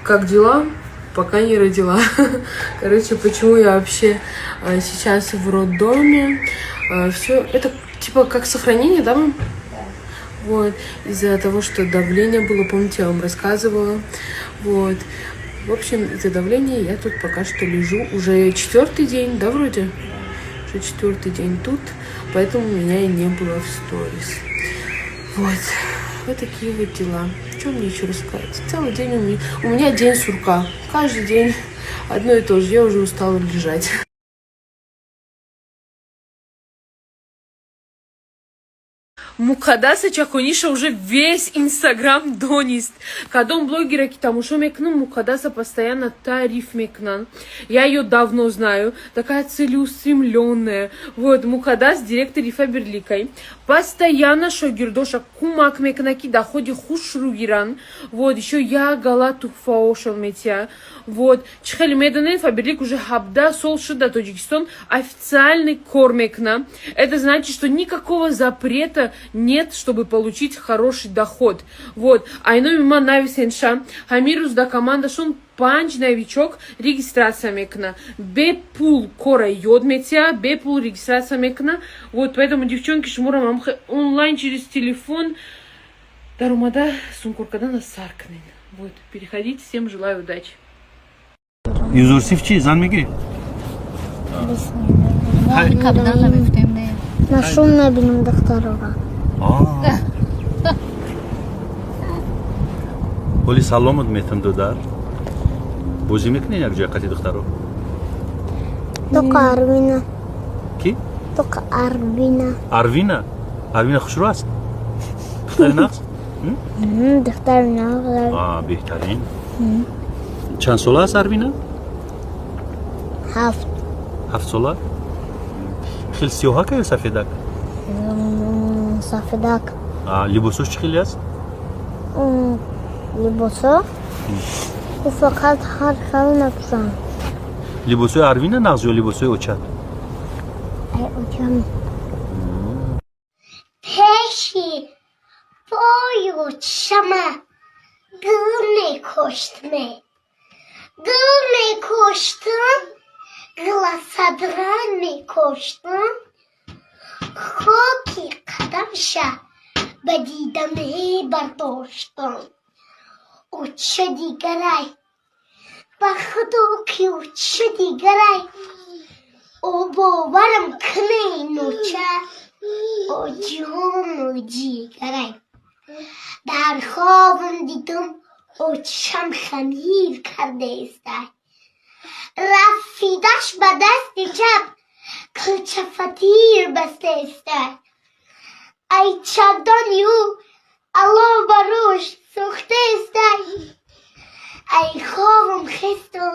Как дела? Пока не родила. Короче, почему я вообще сейчас в роддоме? Все это типа как сохранение, да, мам? Вот. Из-за того, что давление было, помните, я вам рассказывала. Вот. В общем, из-за давления я тут пока что лежу. Уже 4-й день, да, вроде? Уже 4-й день тут. Поэтому меня и не было в сторис. Вот. Вот такие вот дела. Что мне еще рассказать? Целый день у меня день сурка. Каждый день одно и то же. Я уже устала лежать. Мукадаса Чакониша уже весь Инстаграм донест. Кадом блогера Китамушо Мекнан, Мукадаса постоянно тариф Мекнан. Я ее давно знаю. Такая целеустремленная. Вот, Мукадас, директор Фаберликой. Постоянно шогирдоша кумак Мекнаки доходи хушругиран. Вот, еще я галату фаошал метя. Вот, Чхали Меданен Фаберлик уже хабда солшида Таджикистан официальный кормекна. Это значит, что никакого запрета нет, чтобы получить хороший доход. Вот. Айно мимо нависенша. Хамирус да команда шон панч новичок регистрация мекна. Бепул кора йодметя, бепул регистрация мекна. Вот, поэтому, девчонки, шмура мамха онлайн через телефон. Дарумада сумкуркада на саркнен. Вот, переходите. Всем желаю удачи. Юзурсив чи зан мегири? Нашел мебельным докторора. Оли саломот метан додар. Бозӣ мекунед якҷоя қати духтаро? Только Арвина. Ки? Только Арвина. Арвина? Арвина хушрӯ аст? Духтари нағз? Доктор Нагар. Беҳтарин. Чанд сола аст Арвина? 7. 7 сола? Хел сиёҳака ё сафедак? Сафедак. Либосош чӣ хеле аст? Либосо? Фақат ҳар хел напушан. Либосои Арвина нағз ё либосои очат? Очам. Пеши поют шама гул мекуштме. Гул мекуштам, гласадран мекуштам. Хоки қадамша ба дидаме бардоштам. Уча дигарай, ба худо ки уча дигарай. О боварам кне нуча, о ҷону ҷигарай. Дар хобам дидам очам хамир кардеестай. Рафидаш ба дасти чап кӯчафатир бастеестай. Ай чавдони ӯ алло ба рӯш сӯхтеестай. Ай хобам хесту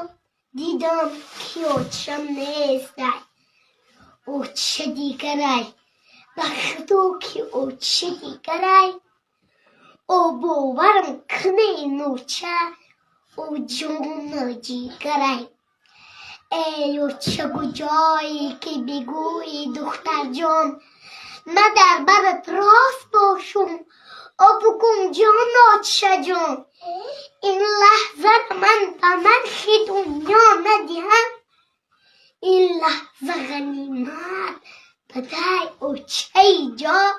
дидам ки очам неестай. Оча дигарай, ба худо ки оча дигарай. О боварам кне нуча, о ҷону ҷигарай. Эй очагу ҷое ки бигӯӣ духтарҷон, ман дар барат рост бошум, о бигӯм ҷон отшаҷон. Ин лаҳзара ман ба манхи дунё надиҳам. Ин лаҳза ғанимат ба дай очаи ҷон.